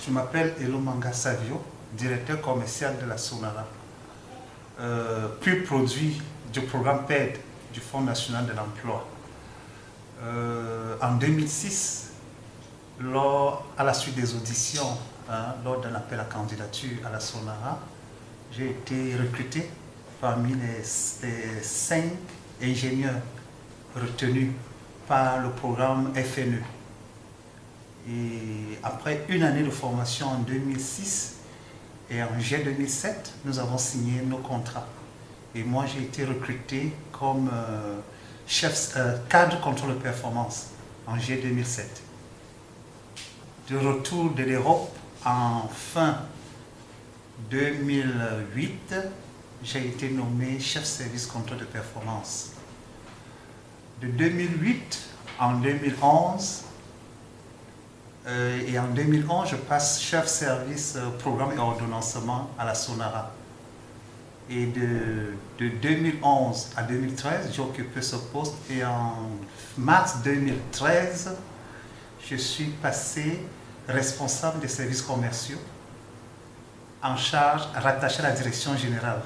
Je m'appelle Elomanga Savio, directeur commercial de la Sonara, puis produit du programme PAID du Fonds national de l'emploi. En 2006, à la suite des auditions, lors d'un appel à candidature à la Sonara, j'ai été recruté parmi les 5 ingénieurs retenus par le programme FNE. Et après une année de formation en 2006 et en juillet 2007, nous avons signé nos contrats. Et moi, j'ai été recruté comme cadre contrôle de performance en juillet 2007. De retour de l'Europe en fin 2008, j'ai été nommé chef service contrôle de performance. De 2008 en 2011, et en 2011, je passe chef service programme et ordonnancement à la Sonara. Et de 2011 à 2013, j'ai occupé ce poste et en mars 2013, je suis passé responsable des services commerciaux en charge, rattaché à la direction générale.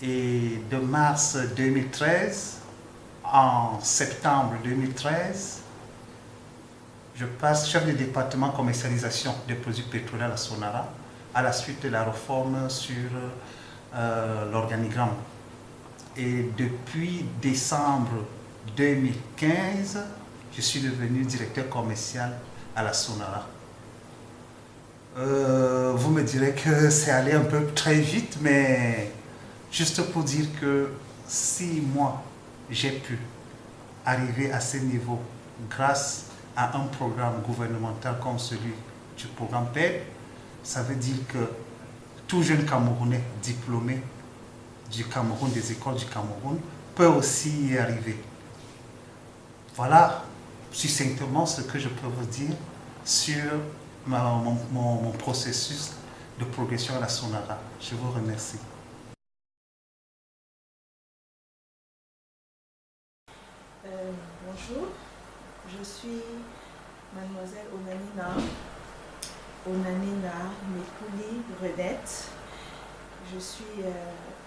Et de mars 2013 en septembre 2013, je passe chef de département commercialisation des produits pétroliers à la Sonara à la suite de la réforme sur l'organigramme. Et depuis décembre 2015, je suis devenu directeur commercial à la Sonara. Vous me direz que c'est allé un peu très vite, mais juste pour dire que si moi j'ai pu arriver à ce niveau grâce à un programme gouvernemental comme celui du programme PAID, ça veut dire que tout jeune Camerounais diplômé du Cameroun, des écoles du Cameroun, peut aussi y arriver. Voilà succinctement ce que je peux vous dire sur mon processus de progression à la Sonara. Je vous remercie. Bonjour, je suis mademoiselle Onanina Mekouli Renette. Je suis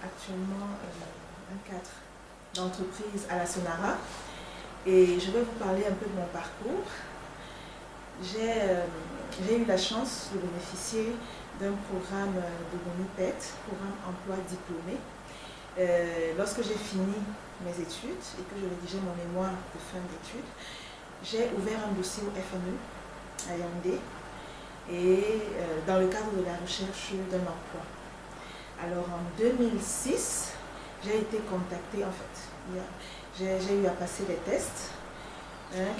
actuellement un cadre d'entreprise à la Sonara et je vais vous parler un peu de mon parcours. J'ai eu la chance de bénéficier d'un programme de l'ONU-PET, programme emploi diplômé. Lorsque j'ai fini mes études et que je rédigeais mon mémoire de fin d'études, j'ai ouvert un dossier au FNE à Yaoundé et dans le cadre de la recherche d'un emploi. Alors en 2006, j'ai été contactée, en fait, j'ai eu à passer des tests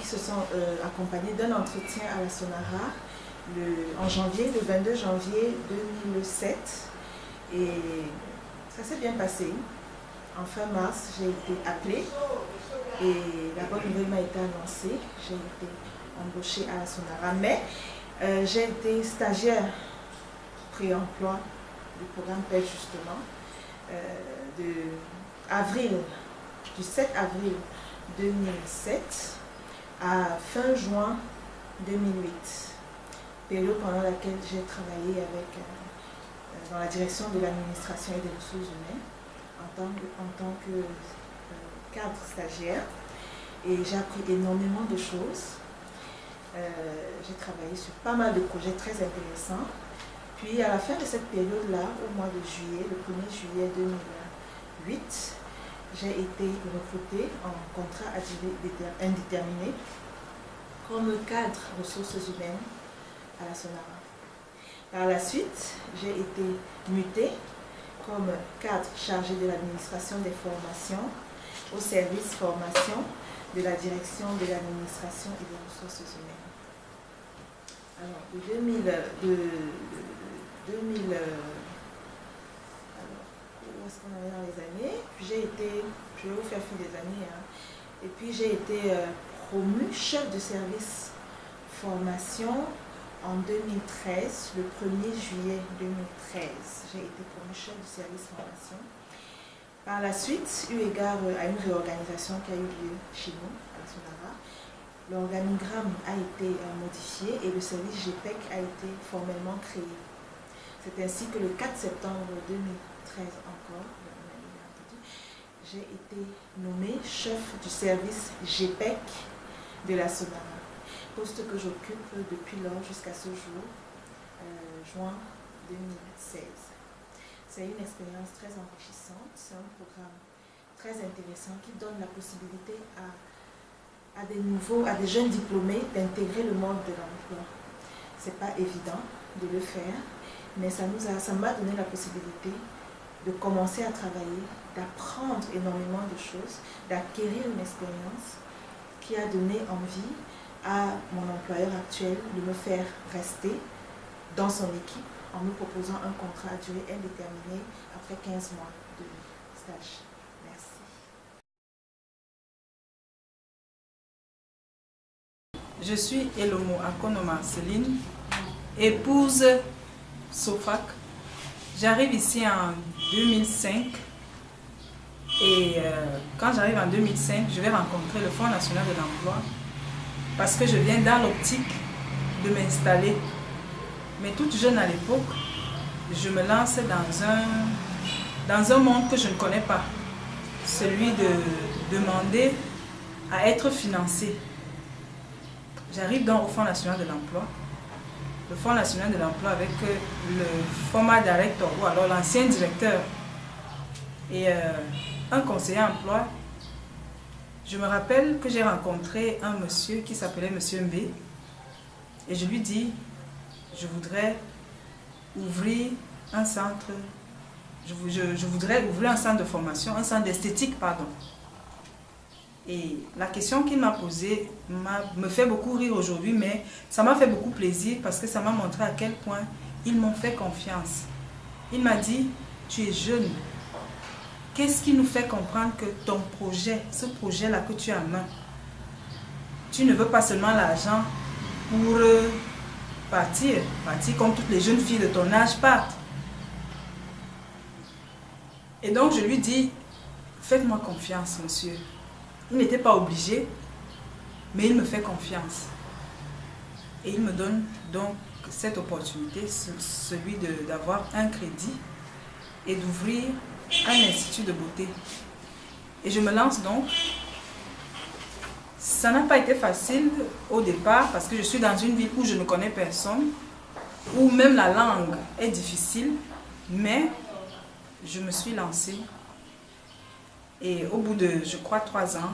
qui se sont accompagnés d'un entretien à la Sonara en janvier, le 22 janvier 2007 et ça s'est bien passé. En fin mars, j'ai été appelée et la bonne nouvelle m'a été annoncée. J'ai été embauchée à la Sonara, mais j'ai été stagiaire pré-emploi du programme PAID justement du 7 avril 2007 à fin juin 2008, période pendant laquelle j'ai travaillé dans la direction de l'administration et des ressources humaines en tant que cadre stagiaire et j'ai appris énormément de choses. J'ai travaillé sur pas mal de projets très intéressants. Puis à la fin de cette période-là, au mois de juillet, le 1er juillet 2008, j'ai été recrutée en contrat à durée indéterminée comme cadre ressources humaines à la Sonara. Par la suite, j'ai été mutée comme cadre chargé de l'administration des formations au service formation de la direction de l'administration et des ressources humaines. Alors, où est-ce qu'on avait dans les années? Puis je vais vous faire fi des années, et puis j'ai été promue chef de service formation en 2013, le 1er juillet 2013. J'ai été promue chef de service formation. Par la suite, eu égard à une réorganisation qui a eu lieu chez nous, à la Sonara, l'organigramme a été modifié et le service GPEC a été formellement créé. C'est ainsi que le 4 septembre 2013 encore, j'ai été nommée chef du service GPEC de la Sonara, poste que j'occupe depuis lors jusqu'à ce jour, juin 2016. C'est une expérience très enrichissante, c'est un programme très intéressant qui donne la possibilité à des jeunes diplômés d'intégrer le monde de l'emploi. Ce n'est pas évident de le faire, mais ça m'a donné la possibilité de commencer à travailler, d'apprendre énormément de choses, d'acquérir une expérience qui a donné envie à mon employeur actuel de me faire rester dans son équipe en me proposant un contrat à durée indéterminée après 15 mois de stage. Merci. Je suis Elomo Akonoma Céline, épouse Sofak. J'arrive ici en 2005 et quand j'arrive en 2005, je vais rencontrer le Fonds national de l'emploi parce que je viens dans l'optique de m'installer. Mais toute jeune à l'époque, je me lance dans un monde que je ne connais pas, celui de demander à être financé. J'arrive donc au Fonds national de l'emploi. Le Fonds national de l'emploi avec le format directeur, ou alors l'ancien directeur et un conseiller emploi. Je me rappelle que j'ai rencontré un monsieur qui s'appelait Monsieur Mbé et je lui dis, je voudrais ouvrir un centre, je voudrais ouvrir un centre de formation, un centre d'esthétique, pardon. Et la question qu'il m'a posée me fait beaucoup rire aujourd'hui, mais ça m'a fait beaucoup plaisir parce que ça m'a montré à quel point ils m'ont fait confiance. Il m'a dit, tu es jeune. Qu'est-ce qui nous fait comprendre que ton projet, ce projet-là que tu as en main, tu ne veux pas seulement l'argent pour partir comme toutes les jeunes filles de ton âge partent. Et donc je lui dis, faites-moi confiance, monsieur. Il n'était pas obligé, mais il me fait confiance. Et il me donne donc cette opportunité, celui d'avoir un crédit et d'ouvrir un institut de beauté. Et je me lance donc. Ça n'a pas été facile au départ parce que je suis dans une ville où je ne connais personne, où même la langue est difficile, mais je me suis lancée. Et au bout de, je crois, 3 ans,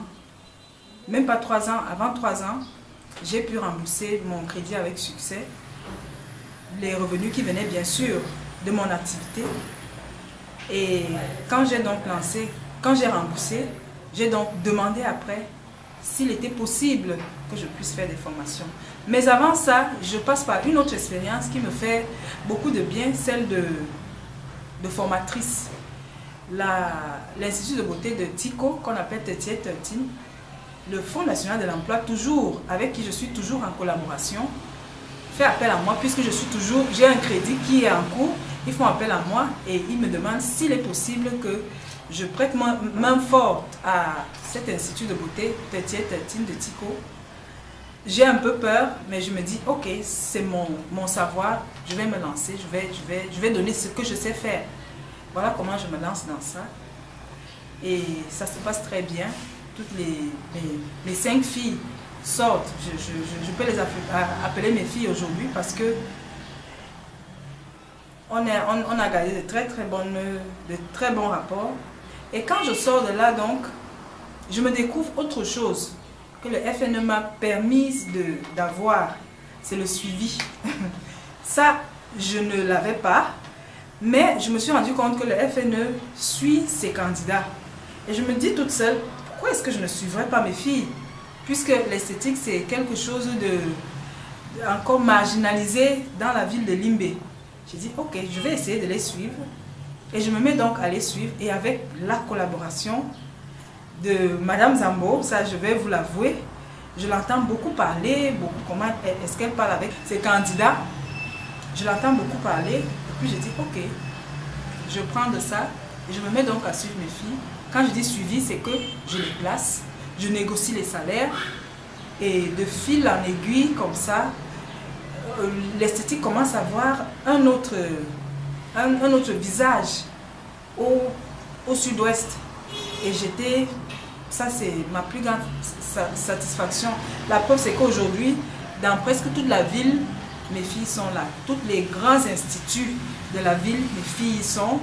même pas 3 ans, avant 3 ans, j'ai pu rembourser mon crédit avec succès. Les revenus qui venaient bien sûr de mon activité. Et quand j'ai donc lancé, quand j'ai remboursé, j'ai donc demandé après s'il était possible que je puisse faire des formations. Mais avant ça, je passe par une autre expérience qui me fait beaucoup de bien, celle de formatrice. L'Institut de beauté de Tico, qu'on appelle Tetier 13, le Fonds national de l'emploi, toujours, avec qui je suis toujours en collaboration, fait appel à moi puisque j'ai un crédit qui est en cours. Ils font appel à moi et ils me demandent s'il est possible que je prête main forte à cet institut de beauté Tetier 13 de Tico. J'ai un peu peur, mais je me dis, ok, c'est mon savoir, je vais me lancer, je vais donner ce que je sais faire. Voilà comment je me lance dans ça. Et ça se passe très bien. Toutes mes 5 filles sortent. Je peux les appeler mes filles aujourd'hui parce que on a gardé de très bons rapports. Et quand je sors de là, donc, je me découvre autre chose que le FNE m'a permis d'avoir. C'est le suivi. Ça, je ne l'avais pas. Mais je me suis rendu compte que le FNE suit ses candidats. Et je me dis toute seule, pourquoi est-ce que je ne suivrais pas mes filles? Puisque l'esthétique, c'est quelque chose encore marginalisé dans la ville de Limbé. J'ai dit, ok, je vais essayer de les suivre. Et je me mets donc à les suivre. Et avec la collaboration de Madame Zambo, ça je vais vous l'avouer, je l'entends beaucoup parler, comment est-ce qu'elle parle avec ses candidats. Je l'entends beaucoup parler. Et puis j'ai dit, ok, je prends de ça et je me mets donc à suivre mes filles. Quand je dis suivi, c'est que je les place, je négocie les salaires Et de fil en aiguille, comme ça, l'esthétique commence à avoir un autre visage au sud-ouest. Et ça c'est ma plus grande satisfaction. La preuve c'est qu'aujourd'hui, dans presque toute la ville, mes filles sont là. Tous les grands instituts de la ville, mes filles y sont.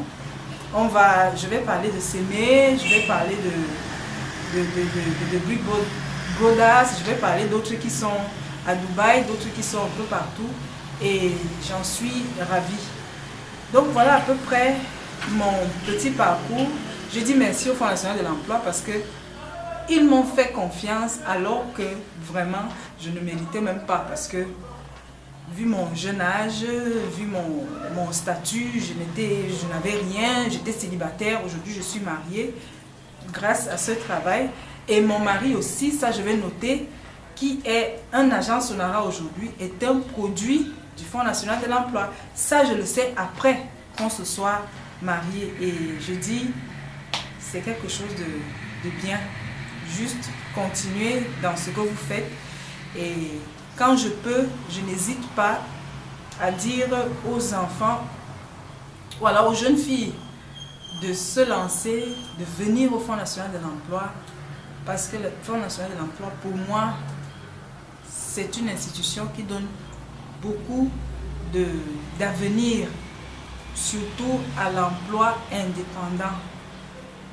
Je vais parler de Sémé, je vais parler de Brick Brothers, je vais parler d'autres qui sont à Dubaï, d'autres qui sont un peu partout. Et j'en suis ravie. Donc voilà à peu près mon petit parcours. Je dis merci au Fonds national de l'emploi parce qu'ils m'ont fait confiance alors que vraiment je ne méritais même pas, parce que vu mon jeune âge, vu mon statut, je n'avais rien, j'étais célibataire, aujourd'hui je suis mariée grâce à ce travail. Et mon mari aussi, ça je vais noter, qui est un agent Sonara aujourd'hui, est un produit du Fonds national de l'emploi. Ça je le sais après qu'on se soit marié. Et je dis, c'est quelque chose de bien. Juste continuer dans ce que vous faites. Et quand je peux, je n'hésite pas à dire aux enfants ou alors aux jeunes filles de se lancer, de venir au Fonds national de l'emploi, parce que le Fonds national de l'emploi, pour moi, c'est une institution qui donne beaucoup d'avenir, surtout à l'emploi indépendant,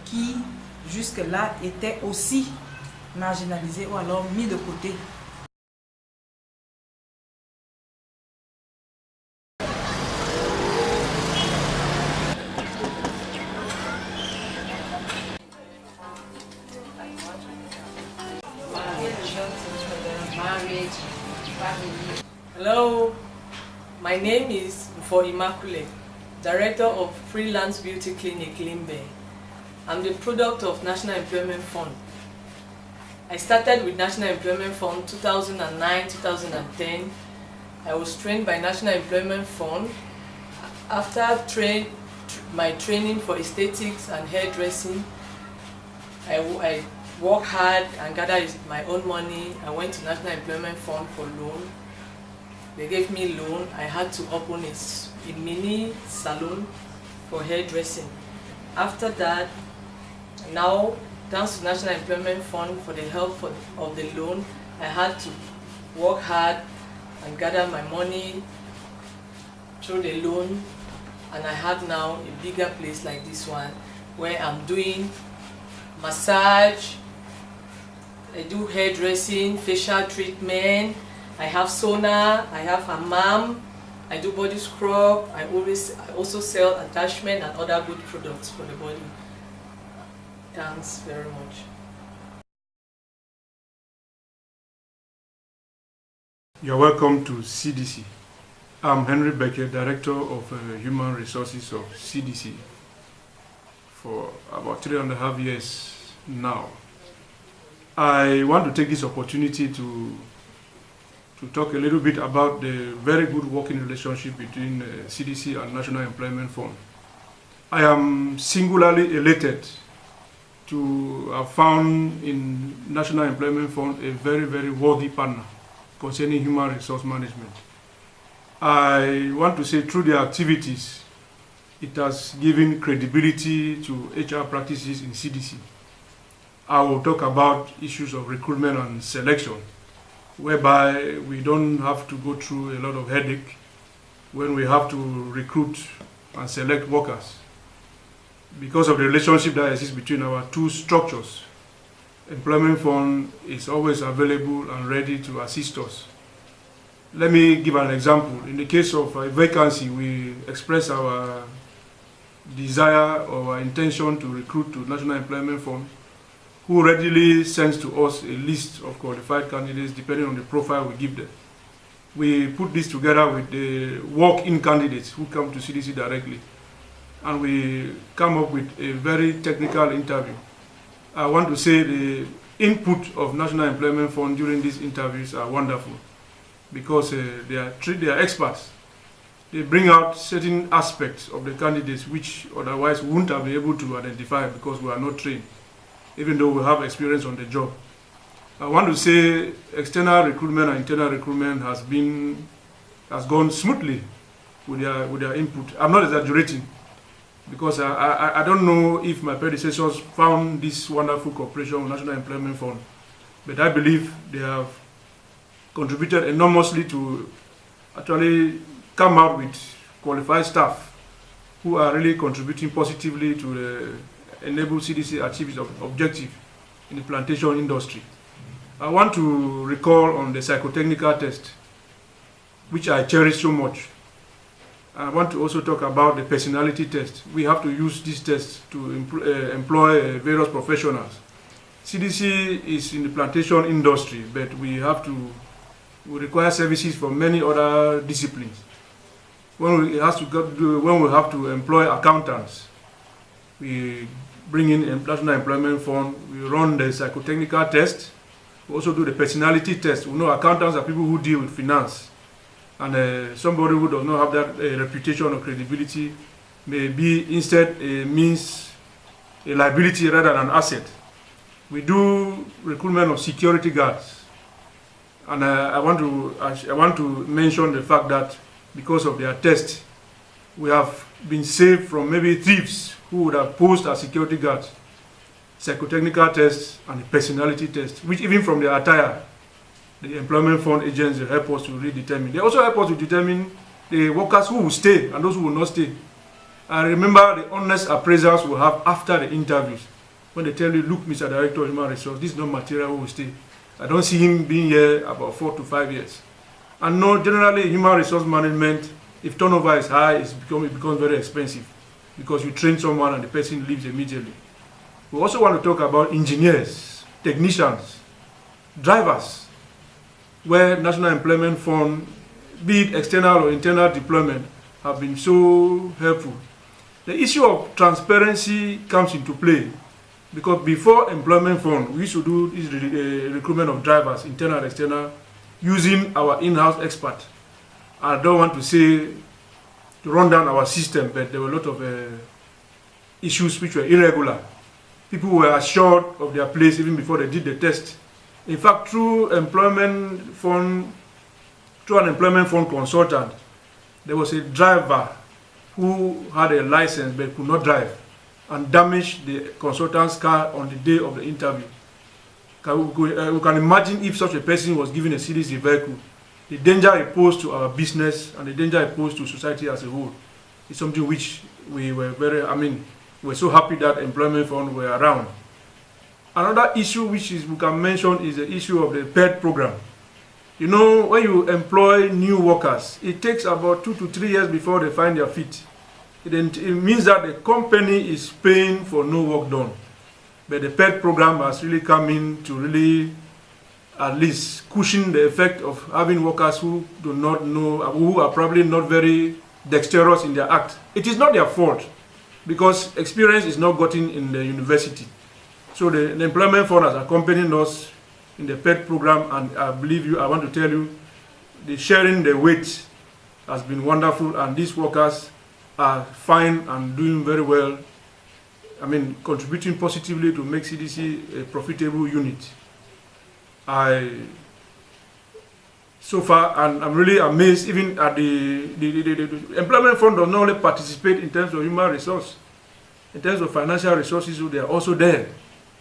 qui jusque-là était aussi marginalisé ou alors mis de côté. Hello, my name is Mfo Immaculate, Director of Freelance Beauty Clinic Limbe. I'm the product of National Employment Fund. I started with National Employment Fund 2009-2010. I was trained by National Employment Fund. After my training for aesthetics and hairdressing, I worked hard and gathered my own money. I went to National Employment Fund for loan. They gave me loan. I had to open a mini salon for hairdressing. After that, now, thanks to National Employment Fund for the help of the loan, I had to work hard and gather my money through the loan, and I have now a bigger place like this one where I'm doing massage, I do hairdressing, facial treatment, I have sauna, I have hammam, I do body scrub, I also sell attachment and other good products for the body. Thanks very much. You're welcome to CDC. I'm Henry Beckett, Director of Human Resources of CDC for about 3.5 years now. I want to take this opportunity to talk a little bit about the very good working relationship between CDC and National Employment Fund. I am singularly elated to have found in National Employment Fund a very, very worthy partner concerning human resource management. I want to say through their activities, it has given credibility to HR practices in CDC. I will talk about issues of recruitment and selection, whereby we don't have to go through a lot of headache when we have to recruit and select workers. Because of the relationship that exists between our two structures, Employment Fund is always available and ready to assist us. Let me give an example. In the case of a vacancy, we express our desire or our intention to recruit to National Employment Fund, who readily sends to us a list of qualified candidates depending on the profile we give them. We put this together with the walk-in candidates who come to CDC directly, and we come up with a very technical interview. I want to say the input of National Employment Fund during these interviews are wonderful because they are experts. They bring out certain aspects of the candidates which otherwise we wouldn't have been able to identify because we are not trained, even though we have experience on the job. I want to say external recruitment and internal recruitment has gone smoothly with their input. I'm not exaggerating, because I don't know if my predecessors found this wonderful cooperation with National Employment Fund, but I believe they have contributed enormously to actually come out with qualified staff who are really contributing positively to enable CDC achieve its objective in the plantation industry. I want to recall on the psychotechnical test, which I cherish so much. I want to also talk about the personality test. We have to use this test to employ various professionals. CDC is in the plantation industry, but we require services from many other disciplines. When we have to employ accountants, we bring in National Employment Fund, we run the psychotechnical test, we also do the personality test. We know accountants are people who deal with finance, and somebody who does not have that reputation or credibility may be instead a liability rather than an asset. We do recruitment of security guards, and I want to mention the fact that because of their test, we have been saved from maybe thieves who would have posed as security guards. Psychotechnical tests and the personality test, which even from their attire, the employment fund agents help us to really determine. They also help us to determine the workers who will stay and those who will not stay. I remember the honest appraisals we have after the interviews, when they tell you, look, Mr. Director of Human Resources, this is not material who will stay. I don't see him being here about 4 to 5 years. And no, generally, human resource management, if turnover is high, it becomes very expensive, because you train someone and the person leaves immediately. We also want to talk about engineers, technicians, drivers, where National Employment Fund, be it external or internal deployment, have been so helpful. The issue of transparency comes into play, because before Employment Fund, we used to do this recruitment of drivers, internal and external, using our in-house expert. I don't want to say to run down our system, but there were a lot of issues which were irregular. People were assured of their place even before they did the test. In fact, through an employment fund consultant, there was a driver who had a license but could not drive and damaged the consultant's car on the day of the interview. We can imagine if such a person was given a CDC vehicle, the danger it posed to our business and the danger it posed to society as a whole is something which we were we're so happy that Employment Fund were around. Another issue we can mention is the issue of the PED program. You know, when you employ new workers, it takes about 2 to 3 years before they find their feet. It means that the company is paying for no work done. But the PED program has really come in to really at least cushion the effect of having workers who do not know, who are probably not very dexterous in their act. It is not their fault, because experience is not gotten in the university. So the Employment Fund has accompanied us in the PED program, and I want to tell you, the sharing the weight has been wonderful, and these workers are fine and doing very well. Contributing positively to make CDC a profitable unit. So far, and I'm really amazed, even at the Employment Fund does not only participate in terms of human resource, in terms of financial resources, so they are also there.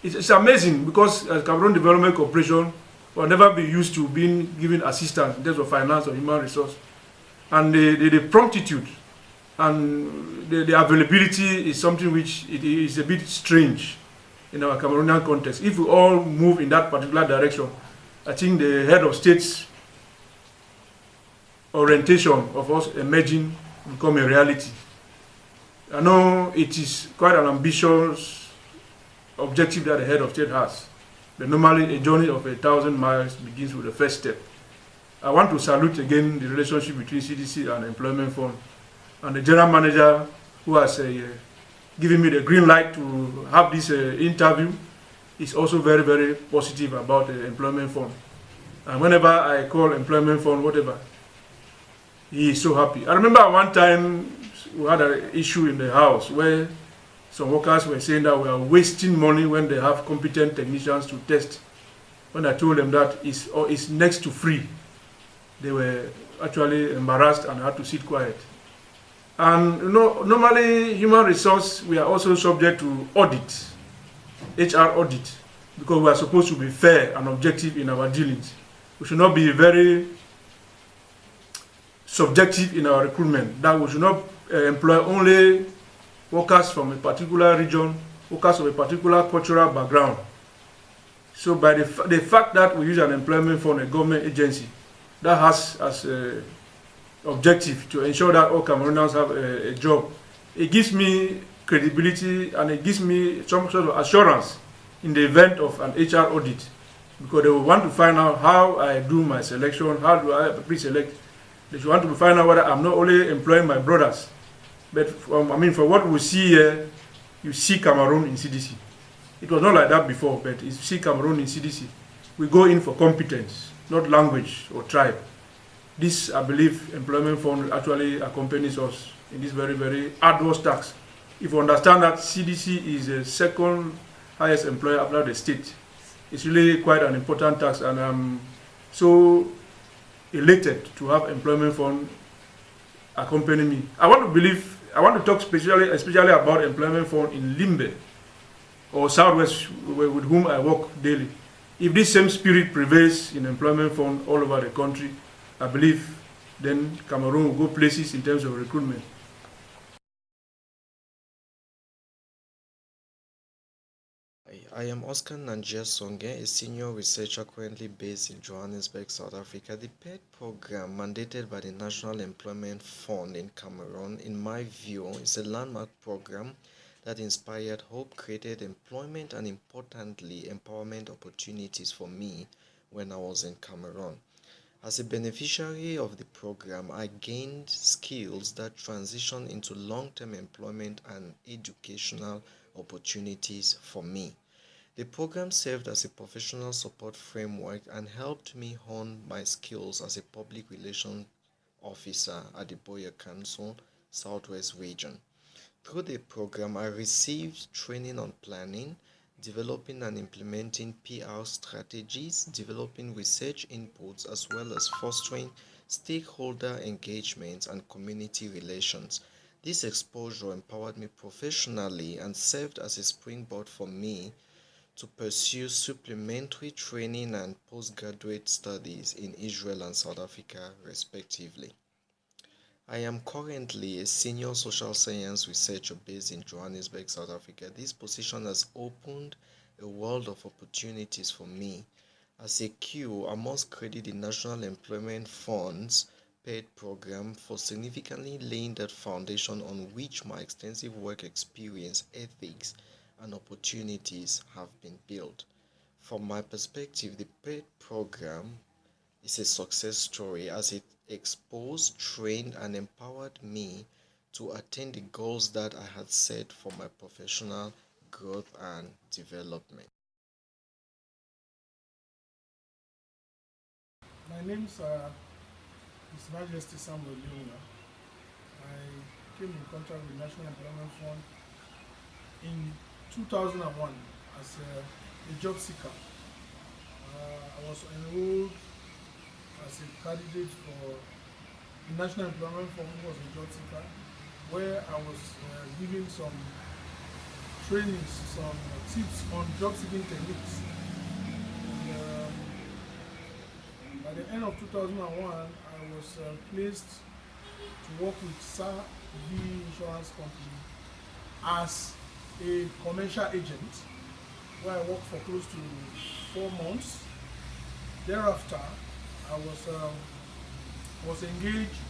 It's amazing, because as Cameroon Development Corporation will never be used to being given assistance in terms of finance or human resource. And the promptitude and the availability is something which it is a bit strange in our Cameroonian context. If we all move in that particular direction, I think the head of state's orientation of us emerging will become a reality. I know it is quite an ambitious objective that the head of state has, but normally a journey of 1,000 miles begins with the first step. I want to salute again the relationship between CDC and Employment Fund, and the general manager who has given me the green light to have this interview is also very, very positive about the Employment Fund. And whenever I call Employment Fund, whatever, he is so happy. I remember one time we had an issue in the house where some workers were saying that we are wasting money when they have competent technicians to test When I told them that it's next to free, they were actually embarrassed and had to sit quiet. And normally human resource, we are also subject to audit, HR audit, because we are supposed to be fair and objective in our dealings. We should not be very subjective in our recruitment, that we should not employ only workers from a particular region, workers of a particular cultural background. So by the fact that we use an employment fund, a government agency, that has as a objective to ensure that all Cameroonians have a job, it gives me credibility and it gives me some sort of assurance in the event of an HR audit, because they will want to find out how I do my selection, how do I pre-select. They should want to find out whether I'm not only employing my brothers, but from what we see here, you see Cameroon in CDC. It was not like that before, but you see Cameroon in CDC. We go in for competence, not language or tribe. This, I believe, employment fund actually accompanies us in this very, very arduous task. If you understand that CDC is the second highest employer after the state, it's really quite an important task, and I'm so elated to have employment fund accompany me. I want to talk especially about employment fund in Limbe or Southwest, with whom I work daily. If this same spirit prevails in employment fund all over the country, I believe then Cameroon will go places in terms of recruitment. I am Oscar Nanjia Songe, a senior researcher currently based in Johannesburg, South Africa. The PED program, mandated by the National Employment Fund in Cameroon, in my view, is a landmark program that inspired hope, created employment, and importantly, empowerment opportunities for me when I was in Cameroon. As a beneficiary of the program, I gained skills that transition into long-term employment and educational opportunities for me. The program served as a professional support framework and helped me hone my skills as a public relations officer at the Boyer Council Southwest region. Through the program, I received training on planning, developing and implementing PR strategies, developing research inputs, as well as fostering stakeholder engagement and community relations. This exposure empowered me professionally and served as a springboard for me to pursue supplementary training and postgraduate studies in Israel and South Africa, respectively. I am currently a senior social science researcher based in Johannesburg, South Africa. This position has opened a world of opportunities for me. As a Q, I must credit the National Employment Fund's PED program for significantly laying that foundation on which my extensive work experience, ethics, and opportunities have been built. From my perspective, the PED program is a success story as it exposed, trained, and empowered me to attain the goals that I had set for my professional growth and development. My name is His Majesty Samuel Leona. I came in contact with National Employment Fund in 2001 as a job seeker. I was enrolled as a candidate for the National Employment Fund, who was a job seeker, where I was given some trainings, some tips on job seeking techniques. And, by the end of 2001, I was placed to work with SAR V Insurance Company as a commercial agent, where I worked for close to 4 months. Thereafter, I was engaged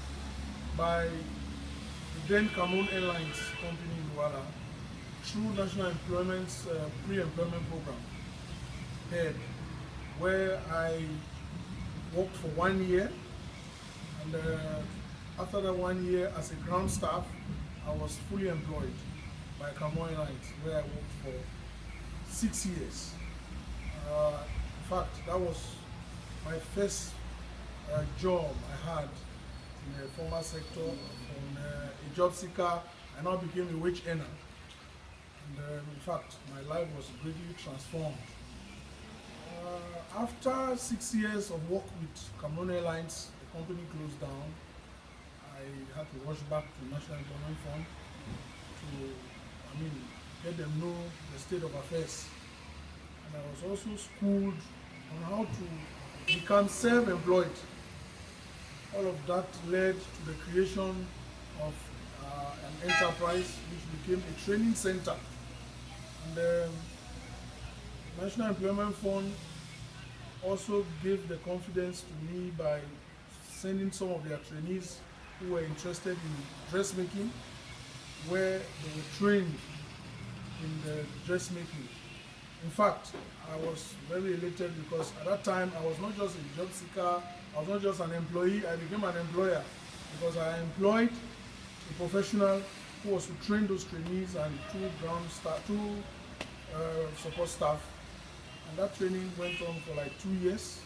by the then Cameroon Airlines company in Douala through National Employment's pre-employment program, PED, where I worked for 1 year, and after that 1 year as a ground staff, I was fully employed by Cameroon Airlines, where I worked for 6 years. In fact, that was my first job I had in the formal sector. From a job seeker, I now became a wage earner. And in fact, my life was greatly transformed. After 6 years of work with Cameroon Airlines, the company closed down. I had to rush back to National Employment Fund to, let them know the state of affairs. And I was also schooled on how to become self-employed. All of that led to the creation of an enterprise which became a training center. And the National Employment Fund also gave the confidence to me by sending some of their trainees who were interested in dressmaking, where they were trained in the dressmaking. In fact, I was very elated because at that time I was not just a job seeker, I was not just an employee, I became an employer because I employed a professional who was to train those trainees and two support staff. And that training went on for like 2 years.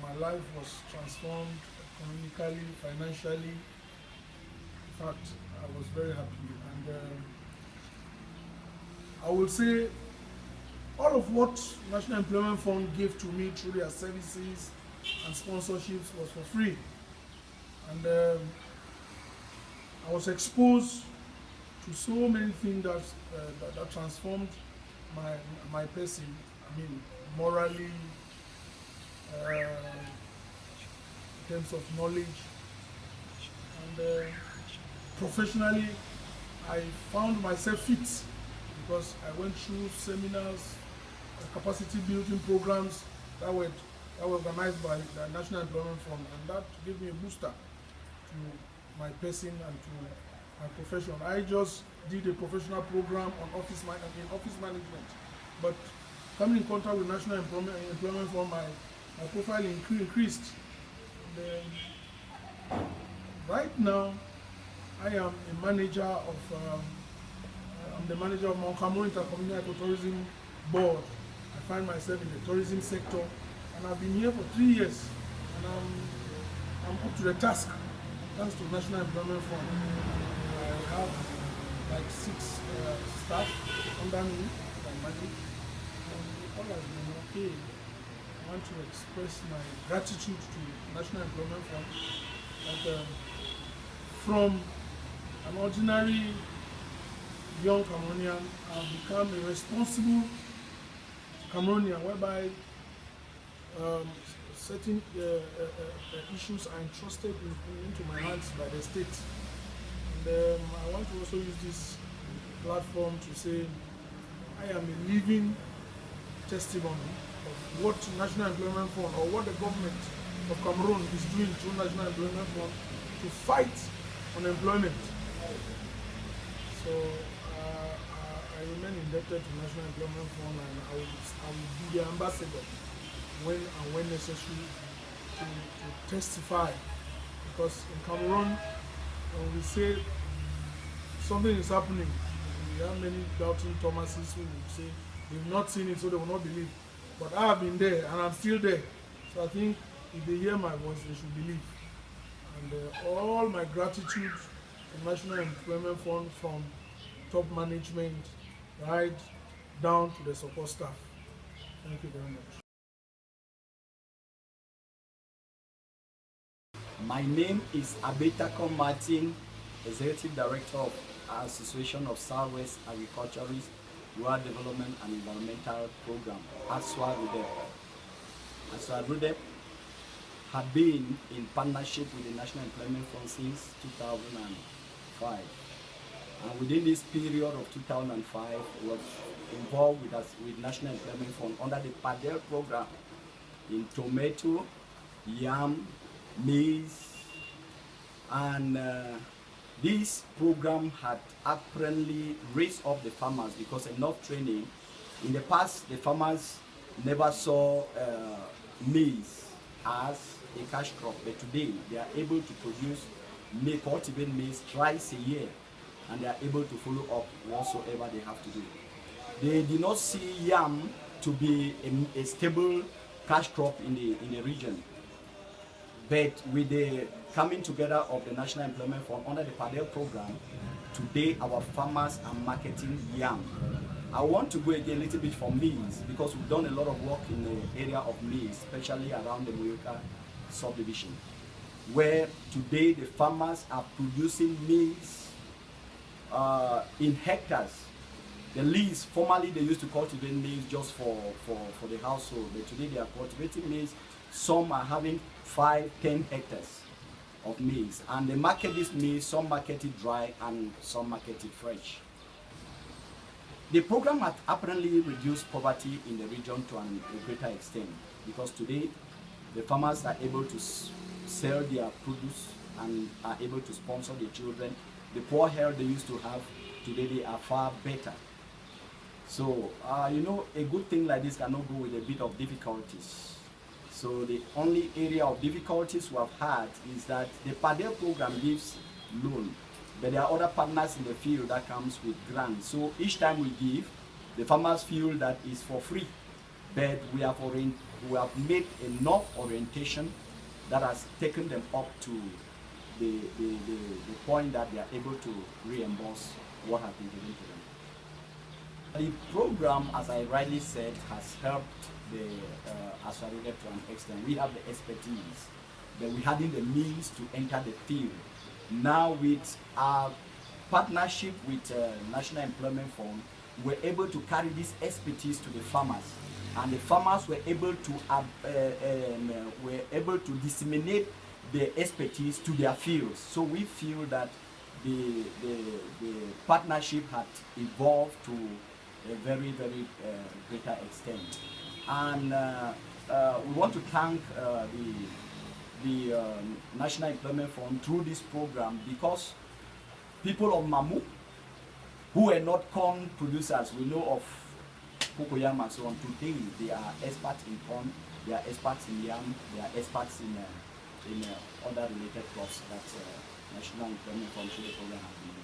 My life was transformed economically, financially. In fact, I was very happy. And I will say all of what National Employment Fund gave to me through their services and sponsorships was for free. And I was exposed to so many things that transformed my person, morally, in terms of knowledge, and professionally, I found myself fit because I went through seminars, capacity building programs that were organized by the National Employment Fund, and that gave me a booster to my person and to my profession. I just did a professional program on office management, but coming in contact with National Employment Fund, my profile increased. Right now, I am a manager of I'm the manager of Mount Cameroon Intercommunal Ecotourism Board. I find myself in the tourism sector, and I've been here for 3 years, and I'm up to the task thanks to National Employment Fund. I have like 6 staff under me that I manage, and all has been okay. I want to express my gratitude to National Employment Fund that from an ordinary young Cameroonian, I've become a responsible Cameroonian, whereby certain issues are entrusted into my hands by the state. And I want to also use this platform to say I am a living testimony of what National Employment Fund or what the government of Cameroon is doing through National Employment Fund to fight unemployment. So I remain indebted to National Employment Fund, and I will be the ambassador when necessary to testify, because in Cameroon, when we say something is happening, we have many doubting Thomases who will say they've not seen it, so they will not believe. But I have been there, and I'm still there. So I think if they hear my voice, they should believe. And all my gratitude to National Employment Fund, from top management right down to the support staff. Thank you very much. My name is Abetako Martin, Executive Director of Association of Southwest Agriculturists, Rural Development and Environmental Program, ASWA-RUDEP. ASWA-RUDEP had been in partnership with the National Employment Fund since 2005. And within this period of 2005, was involved with National Employment Fund under the PADEL program in tomato, yam, maize, and this program had apparently raised up the farmers because enough training. In the past, the farmers never saw maize as a cash crop, but today they are able to produce cultivate maize twice a year, and they are able to follow up whatsoever they have to do. They did not see yam to be a stable cash crop in the region. But with the coming together of the National Employment Fund under the PADEL program, today our farmers are marketing yam I want to go again a little bit for maize, because we've done a lot of work in the area of maize, especially around the Moyoka subdivision, where today the farmers are producing maize in hectares. The lease, formerly they used to cultivate maize just for the household, but today they are cultivating maize. Some are having 5-10 hectares of maize, and they market this maize, some market it dry and some market it fresh. The program has apparently reduced poverty in the region to a greater extent, because today the farmers are able to sell their produce and are able to sponsor their children. The poor health they used to have, today they are far better. So, you know, a good thing like this cannot go with a bit of difficulties. So the only area of difficulties we have had is that the PADEL program gives loan, but there are other partners in the field that comes with grants. So each time we give, the farmers feel that it's for free, but we have made enough orientation that has taken them up to the point that they are able to reimburse what has been given to them. The program, as I rightly said, has helped the Aswarudep to an extent. We have the expertise, but we hadn't the means to enter the field. Now with our partnership with National Employment Fund, we're able to carry this expertise to the farmers, and the farmers were able to disseminate the expertise to their fields. So we feel that the partnership had evolved to a very, very greater extent. And we want to thank the National Employment Fund through this program, because people of Mamu who are not corn producers, we know of cocoyam and so on, today they are experts in corn, they are experts in yam, they are experts in other related crops that National Employment Fund through the program has been